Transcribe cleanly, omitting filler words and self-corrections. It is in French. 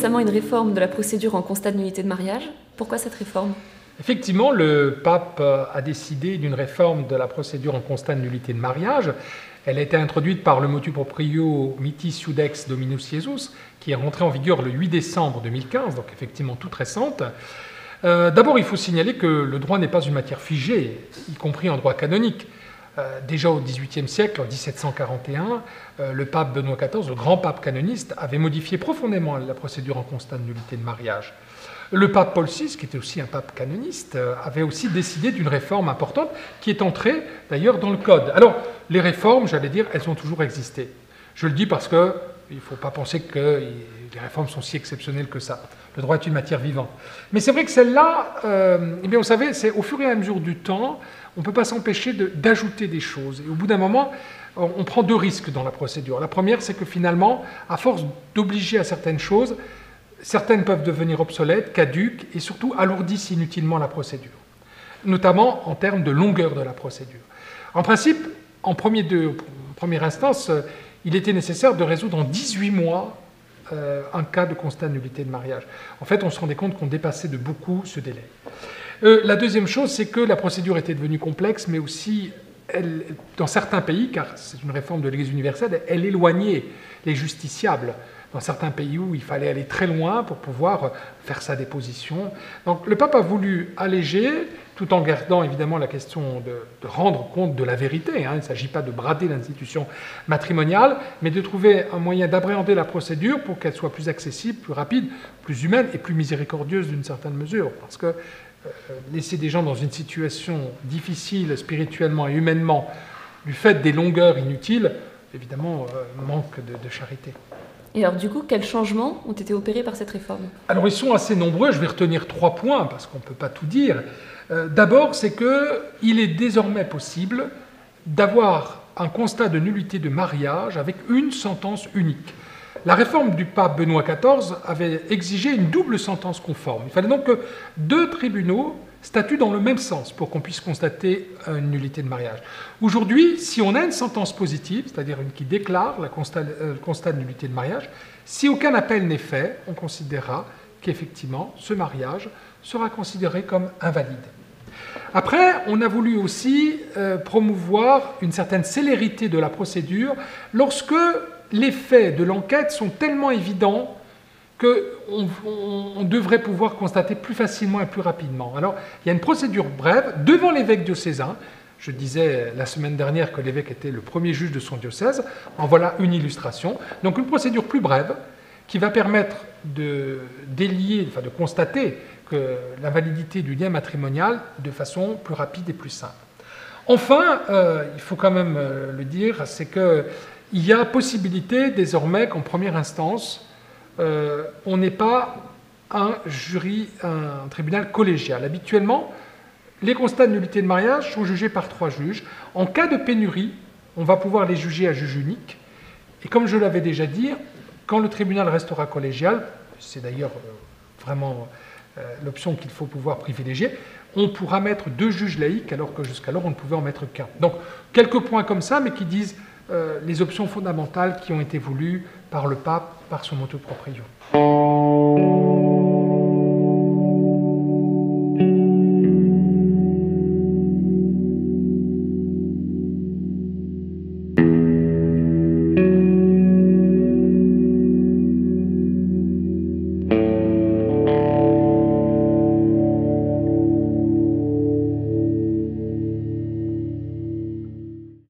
récemment une réforme de la procédure en constat de nullité de mariage. Pourquoi cette réforme? Effectivement, le pape a décidé d'une réforme de la procédure en constat de nullité de mariage. Elle a été introduite par le motu proprio Mitis Iudex Dominus Iesus, qui est rentré en vigueur le 8 décembre 2015, donc effectivement toute récente. D'abord, il faut signaler que le droit n'est pas une matière figée, y compris en droit canonique. Déjà au XVIIIe siècle, en 1741, le pape Benoît XIV, le grand pape canoniste, avait modifié profondément la procédure en constat de nullité de mariage. Le pape Paul VI, qui était aussi un pape canoniste, avait aussi décidé d'une réforme importante qui est entrée d'ailleurs dans le Code. Alors, les réformes, j'allais dire, elles ont toujours existé. Je le dis parce qu'il ne faut pas penser que les réformes sont si exceptionnelles que ça. Le droit est une matière vivante. Mais c'est vrai que celle-là, eh bien, vous savez, c'est au fur et à mesure du temps, on ne peut pas s'empêcher d'ajouter des choses. Et au bout d'un moment, on prend deux risques dans la procédure. La première, c'est que finalement, à force d'obliger à certaines choses, certaines peuvent devenir obsolètes, caduques, et surtout alourdissent inutilement la procédure, notamment en termes de longueur de la procédure. En principe, en première instance, il était nécessaire de résoudre en 18 mois un cas de constat de nullité de mariage. En fait, on se rendait compte qu'on dépassait de beaucoup ce délai. La deuxième chose, c'est que la procédure était devenue complexe, mais aussi, dans certains pays, car c'est une réforme de l'Église universelle, elle éloignait les justiciables. Dans certains pays où il fallait aller très loin pour pouvoir faire sa déposition. Donc le pape a voulu alléger, tout en gardant évidemment la question de rendre compte de la vérité. Il ne s'agit pas de brader l'institution matrimoniale, mais de trouver un moyen d'appréhender la procédure pour qu'elle soit plus accessible, plus rapide, plus humaine et plus miséricordieuse d'une certaine mesure. Parce que laisser des gens dans une situation difficile spirituellement et humainement du fait des longueurs inutiles, évidemment, manque de charité. Et alors du coup, quels changements ont été opérés par cette réforme? Alors ils sont assez nombreux, je vais retenir 3 points parce qu'on ne peut pas tout dire. D'abord, c'est qu'il est désormais possible d'avoir un constat de nullité de mariage avec une sentence unique. La réforme du pape Benoît XIV avait exigé une double sentence conforme. Il fallait donc que 2 tribunaux statuent dans le même sens pour qu'on puisse constater une nullité de mariage. Aujourd'hui, si on a une sentence positive, c'est-à-dire une qui déclare le constat de nullité de mariage, si aucun appel n'est fait, on considérera qu'effectivement, ce mariage sera considéré comme invalide. Après, on a voulu aussi promouvoir une certaine célérité de la procédure lorsque les faits de l'enquête sont tellement évidents qu'on devrait pouvoir constater plus facilement et plus rapidement. Alors, il y a une procédure brève devant l'évêque diocésain. Je disais la semaine dernière que l'évêque était le premier juge de son diocèse. En voilà une illustration. Donc, une procédure plus brève qui va permettre de constater que la validité du lien matrimonial de façon plus rapide et plus simple. Enfin, il faut quand même le dire, c'est qu'il y a possibilité désormais qu'en première instance, on n'est pas un tribunal collégial. Habituellement, les constats de nullité de mariage sont jugés par 3 juges. En cas de pénurie, on va pouvoir les juger à juge unique. Et comme je l'avais déjà dit, quand le tribunal restera collégial, c'est d'ailleurs vraiment l'option qu'il faut pouvoir privilégier, on pourra mettre 2 juges laïcs alors que jusqu'alors on ne pouvait en mettre qu'un. Donc quelques points comme ça, mais qui disent les options fondamentales qui ont été voulues par le pape, par son motu proprio.